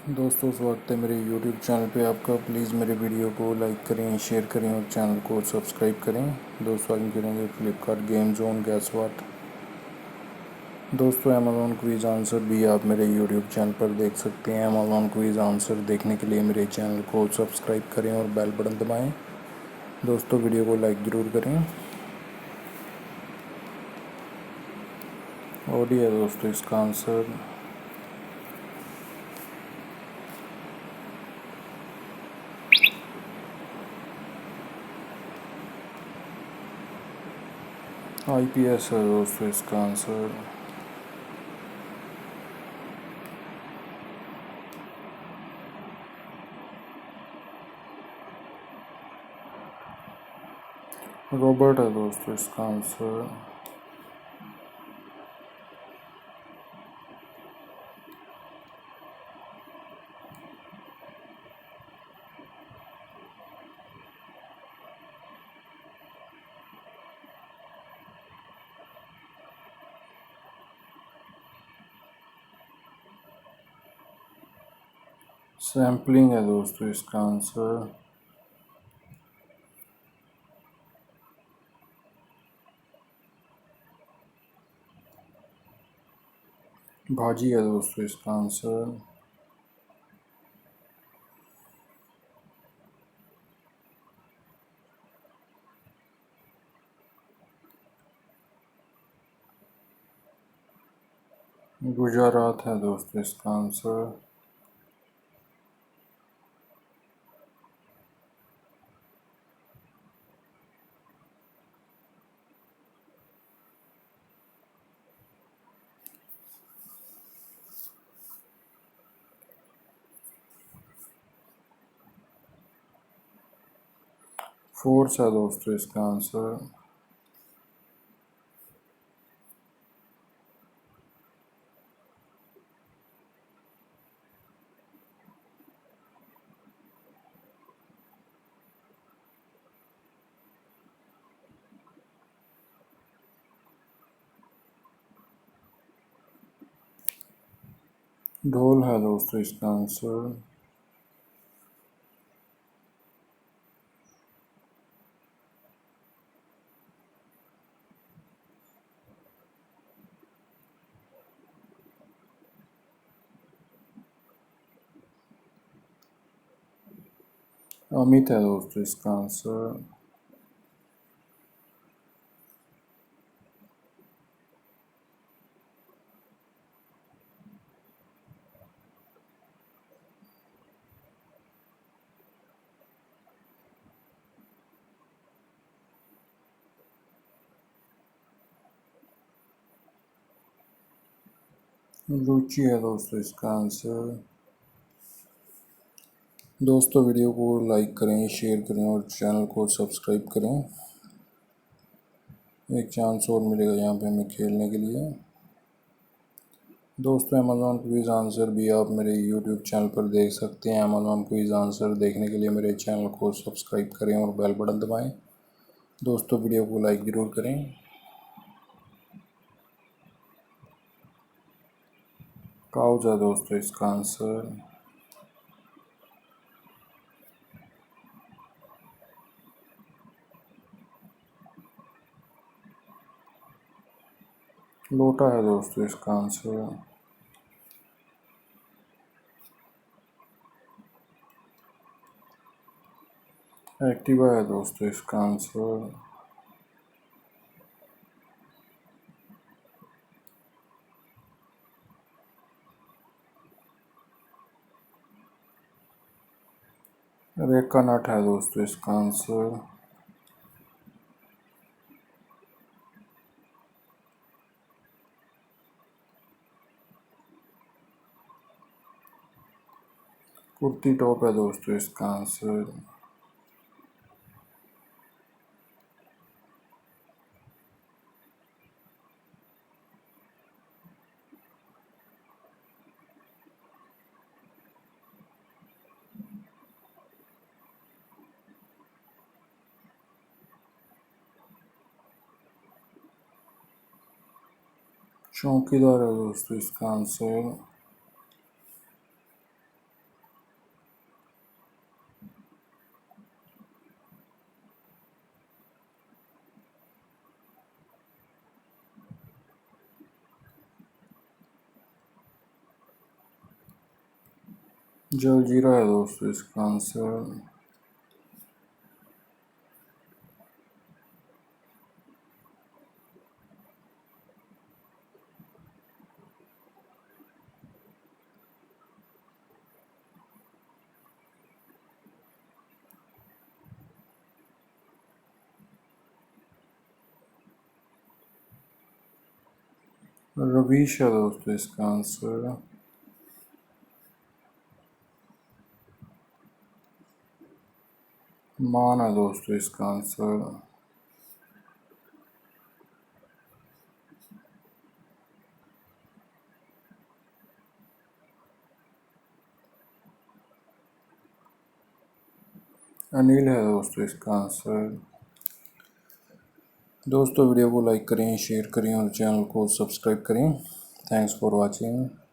दोस्तों स्वागत है मेरे YouTube चैनल पे आपका। प्लीज़ मेरे वीडियो को लाइक करें, शेयर करें और चैनल को सब्सक्राइब करें। दोस्तों आज करेंगे फ्लिपकार्ट गेम जोन गैस वाट। दोस्तों अमेज़ॉन क्विज़ आंसर भी आप मेरे YouTube चैनल पर देख सकते हैं। अमेज़ॉन क्विज़ आंसर देखने के लिए मेरे चैनल को सब्सक्राइब करें और बेल बटन दबाएँ। दोस्तों वीडियो को लाइक ज़रूर करें। और ये है दोस्तों इसका आंसर। IPS है दोस्तों इसका आंसर। रोबोट है दोस्तों इसका आंसर। सैम्पलिंग है दोस्तों इसका आंसर। भाजी है दोस्तों इसका आंसर। गुजरात है दोस्तों इसका आंसर। फोर्स है दोस्तों इसका आंसर। ढोल है दोस्तों इसका आंसर। अमित है दोस्तों इसका आंसर। रुचि है दोस्तों इसका आंसर। दोस्तों वीडियो को लाइक करें, शेयर करें और चैनल को सब्सक्राइब करें। एक चांस और मिलेगा यहाँ पे हमें खेलने के लिए। दोस्तों अमेज़ॉन क्विज़ आंसर भी आप मेरे YouTube चैनल पर देख सकते हैं। अमेज़ॉन क्विज़ आंसर देखने के लिए मेरे चैनल को सब्सक्राइब करें और बेल बटन दबाएं। दोस्तों वीडियो को लाइक ज़रूर करें। काउज है दोस्तों इसका आंसर। लोटा है दोस्तों इसका आंसर। एक्टिवा है दोस्तों इसका आंसर। रेका नट है दोस्तों इसका आंसर। कुर्ती टॉप है दोस्तों इसका आंसर। चौकीदार है दोस्तों इसका आंसर। जलजीरा है दोस्तों इसका आंसर। रवीश है दोस्तों इसका आंसर। मान है दोस्तों इसका आंसर। अनिल है दोस्तों इसका आंसर। दोस्तों वीडियो को लाइक करें, शेयर करें और चैनल को सब्सक्राइब करें। Thanks for watching.